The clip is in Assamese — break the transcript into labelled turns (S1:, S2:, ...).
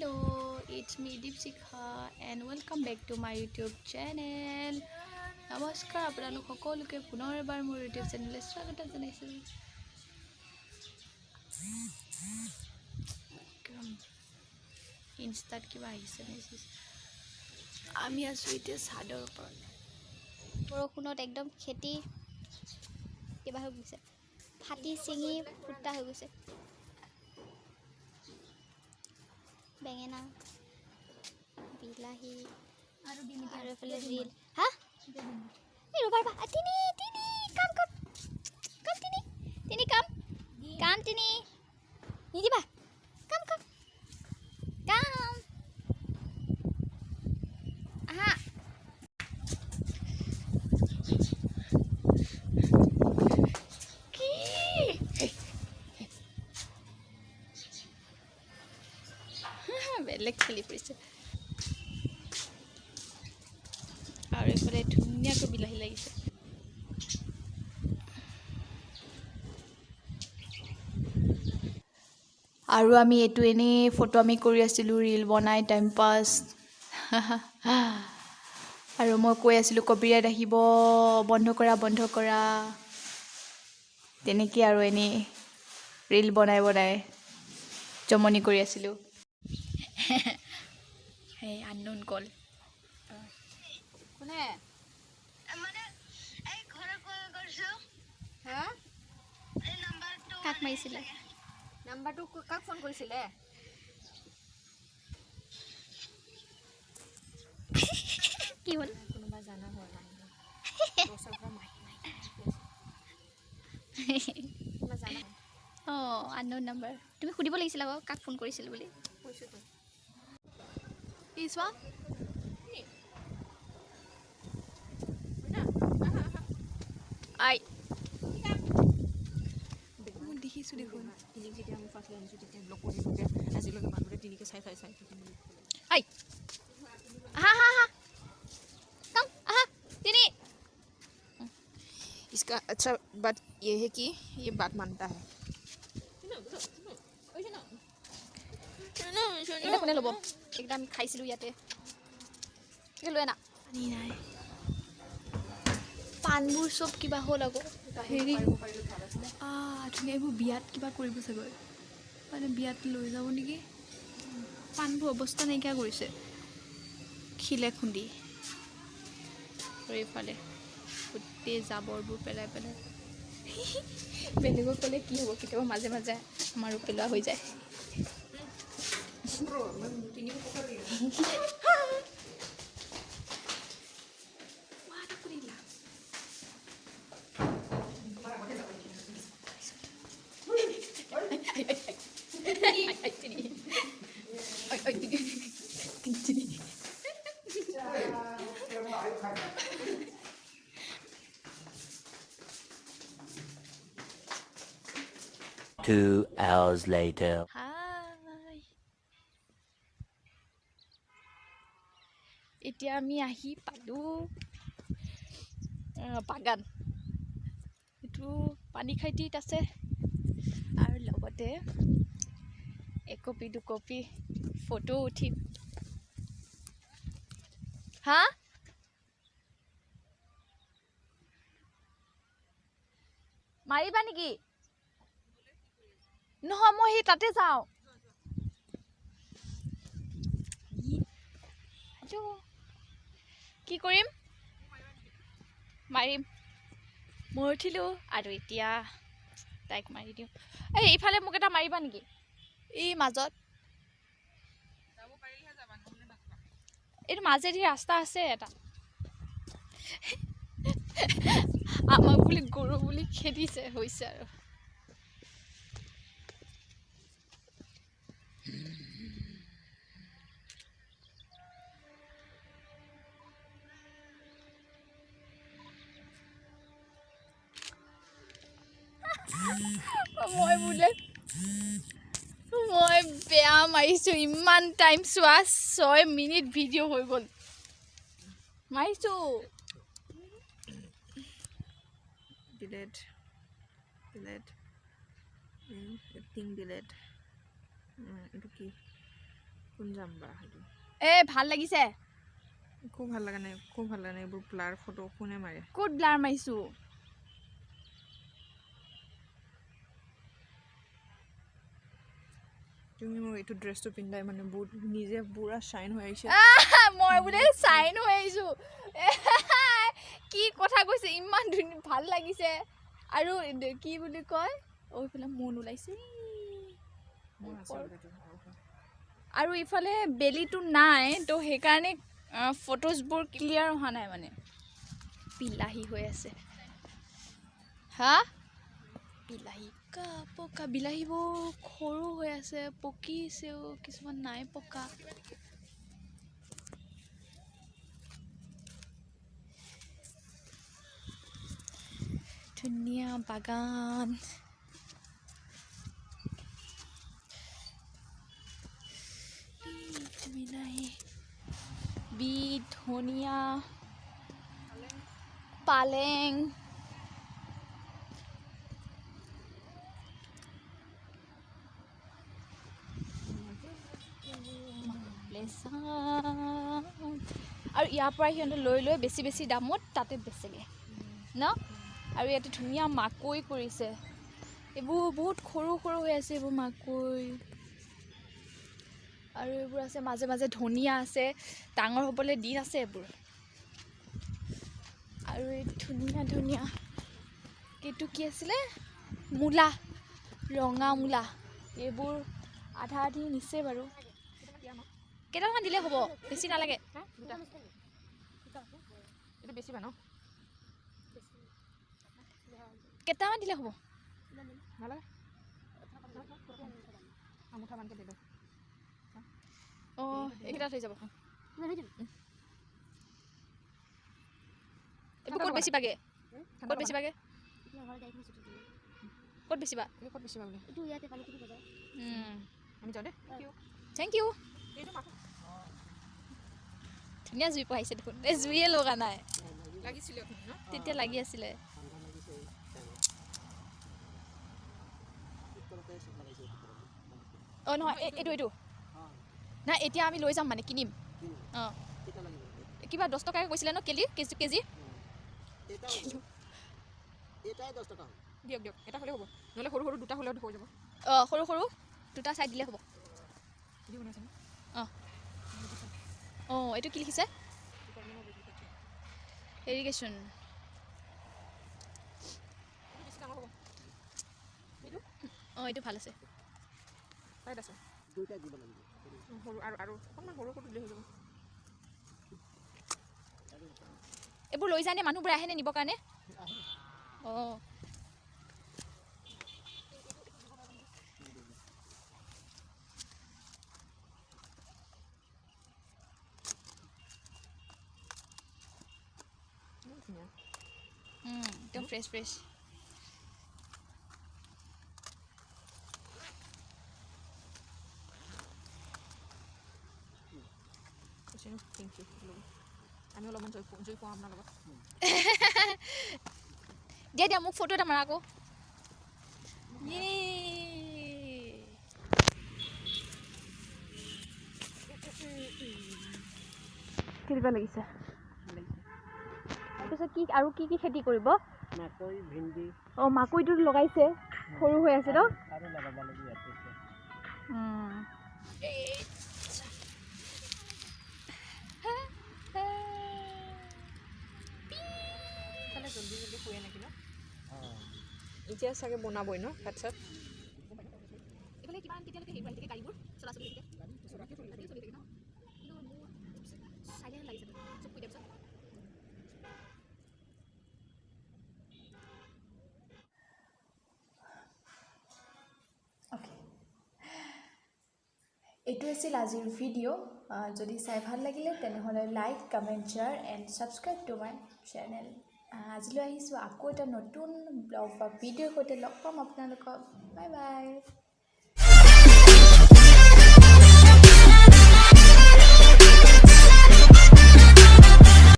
S1: Hello, it's me Deepshikha and welcome back to my YouTube channel. নমস্কাৰ আপোনালোক সকলোকে পুনৰ এবাৰ মোৰ YouTube চেনেললৈ স্বাগত জনাইছোঁ। ইনষ্টাত কিবা আহিছে মেছেজ। আমি আছোঁ এতিয়া চাদৰ ওপৰত। বৰষুণত একদম খেতি কিবা হৈ গৈছে, ফাটি চিঙি ফুটা হৈ গৈছে। বেঙেনা, বিলাহী আৰু এইফালে ৰিল। হা এই ৰ'বা ৰ'বা, তিনি তিনি কাম কাম কাম তিনি তিনি কাম কাম তিনি নিদিবা কাম কাম কাম আহা। কি বেলেগ খেলি পৰিছে। আৰু এইফালে ধুনীয়াকৈ বিলাহী লাগিছে। আৰু আমি এইটো এনেই ফটো আমি কৰি আছিলোঁ, ৰিল বনাই টাইম পাছ। আৰু মই কৈ আছিলোঁ কপিৰাইট আহিব, বন্ধ কৰা তেনেকৈ আৰু এনেই ৰিল বনাই বনাই জমনি কৰি আছিলোঁ। সেই আননোন কল কোনে কাক মাৰিছিলে? নাম্বাৰটো কাক ফোন কৰিছিলে? কি হ'ল? কোনোবা জানা হোৱা নাই। অঁ, আননোন নাম্বাৰ। তুমি সুধিব লাগিছিল আকৌ কাক ফোন কৰিছিল বুলি। কৈছোঁতো। কি চোৱা আই দেখিছোঁ দেখোন। আই আহা আহা আহা कम आहा तिनी।
S2: इसका अच्छा बात ये है कि ये बात मानता है।
S1: এটা কোনে ল'ব? একদম আমি খাইছিলোঁ ইয়াতে। লৈ না পানী নাই, পাণবোৰ চব কিবা হ'ল আকৌ। হেৰি ধুনীয়া, এইবোৰ বিয়াত কিবা কৰিব চাগৈ, মানে বিয়াত লৈ যাব নেকি। পাণবোৰ অৱস্থা নাইকিয়া কৰিছে, শিলে খুন্দি। আৰু এইফালে গোটেই জাবৰবোৰ পেলাই পেলাই। বেলেগক ক'লে কি হ'ব, কেতিয়াবা মাজে মাজে আমাৰো পেলোৱা হৈ যায়।
S3: Two hours later.
S1: হাই, এতিয়া আমি আহি পালোঁ বাগান। এইটো পানী খাইটিত আছে আৰু লগতে একপি দুকপি ফটো উঠিম। হা মাৰিবা নেকি? নহয়, মই সেই তাতে যাওঁ। কি কৰিম? মাৰিম। মই উঠিলোঁ আৰু এতিয়া তাইক মাৰি দিওঁ। এই ইফালে মোক এটা মাৰিবা নেকি? এই মাজত এইটো মাজেদি ৰাস্তা আছে এটা। আমাক বুলি গৰু বুলি খেদিছে, হৈছে আৰু। মই বেয়া মাৰিছোঁ, ইমান টাইম চোৱা, 6 মিনিট ভিডিঅ' হৈ গ'ল। মাৰিছোঁ।
S2: Delete delete thing delete. এইটো কি কোন যাম বা সেইটো
S1: এ ভাল লাগিছে
S2: খুব ভাল লাগা নাই এইবোৰ ব্লাৰ ফটো কোনে মাৰে
S1: ক'ত ব্লাৰ মাৰিছো
S2: তুমি মোৰ এইটো ড্ৰেছটো পিন্ধাই মানে বহুত নিজে পুৰা শাইন হৈ আহিছে
S1: মই বোলে চাইন হৈ আহিছো কি কথা কৈছে ইমান ধুনীয়া ভাল লাগিছে আৰু কি বুলি কয় ওইফালে মন ওলাইছে আৰু ইফালে বেলিটো নাই তো সেইকাৰণে ফটোজবোৰ ক্লিয়াৰ অহা নাই মানে বিলাহী হৈ আছে হা বিলাহী পকা বিলাহীবোৰ সৰু হৈ আছে পকিছেও কিছুমান নাই পকা ধুনীয়া বাগান বিলাহী বিট ধনিয়া পালেং আৰু ইয়াৰ পৰা সিহঁতে লৈ বেছি বেছি দামত তাতে বেচেগে ন আৰু ইয়াতে ধুনীয়া মাকৈ কৰিছে এইবোৰ বহুত সৰু সৰু হৈ আছে এইবোৰ মাকৈ আৰু এইবোৰ আছে মাজে মাজে ধনিয়া আছে ডাঙৰ হ'বলৈ দিন আছে এইবোৰ আৰু এই ধুনীয়া ধুনীয়া এইটো কি আছিলে মূলা ৰঙা মূলা এইবোৰ আধা আধি নিছে বাৰু কেইটামান দিলে হ'ব বেছি নালাগে
S2: এইটো বেছি বা ন
S1: কেইটামান দিলে হ'ব
S2: নালাগে আমুঠা মানকে দিলো
S1: অঁ এইকেইটা থৈ যাব এইবোৰ ক'ত বেছি পাগে ক'ত বেছি পাগে ক'ত বেছিবা
S2: ক'ত বেছি বোলে আমি যাওঁ দে
S1: থেংক ইউ ধুনীয়া জুই পঢ়াইছে দেখোন এই জুইয়ে লগা নাই
S2: লাগিছিলে
S1: তেতিয়া লাগি আছিলে অঁ নহয় এইটো নাই এতিয়া আমি লৈ যাম মানে কিনিম অঁ কিবা 10 টকাকৈ কৈছিলে ন কেজি
S2: দিয়ক এটা হ'লেও হ'ব নহ'লে সৰু সৰু দুটা হ'লেও হৈ যাব
S1: অঁ সৰু সৰু দুটা চাই দিলে হ'ব অঁ অঁ এইটো কি লিখিছে ইৰিগেশ্যন অঁ এইটো ভাল আছে
S2: সৰু আৰু অকণমান সৰু সৰু দিলে হৈ যাব
S1: এইবোৰ লৈ যায়নে মানুহবোৰে আহেনে নিবৰ কাৰণে অঁ একদম ফ্ৰেছ
S2: থেংক ইউ আমি অলপমান জুই পাওঁ আপোনাৰ লগত
S1: দিয়া মোক ফটো এটা মাৰা আকৌ কেনেকুৱা লাগিছে তাৰপিছত কি আৰু কি খেতি কৰিব
S4: মাকৈ ভিন্দি
S1: অঁ মাকৈটো লগাইছে সৰু হৈ আছে ন
S4: আৰু লগাব লাগিব
S2: জলদি শুৱে নেকি ন এতিয়া চাগে বনাবই ন ভাত চাত
S1: এইফালে কিমান কেতিয়ালৈকে হেৰি আহিছে গাড়ীবোৰ চলাচলি থাকে ন চাইলেহে লাগিছে চব কৈ দিয়াৰ এইটো আছিল আজিৰ ভিডিঅ' যদি চাই ভাল লাগিলে তেনেহ'লে like comment share and subscribe to my channel আজিলৈ আহিছোঁ আকৌ এটা নতুন ব্লগ বা ভিডিঅ'ৰ সৈতে লগ পাম আপোনালোকক বাই বাই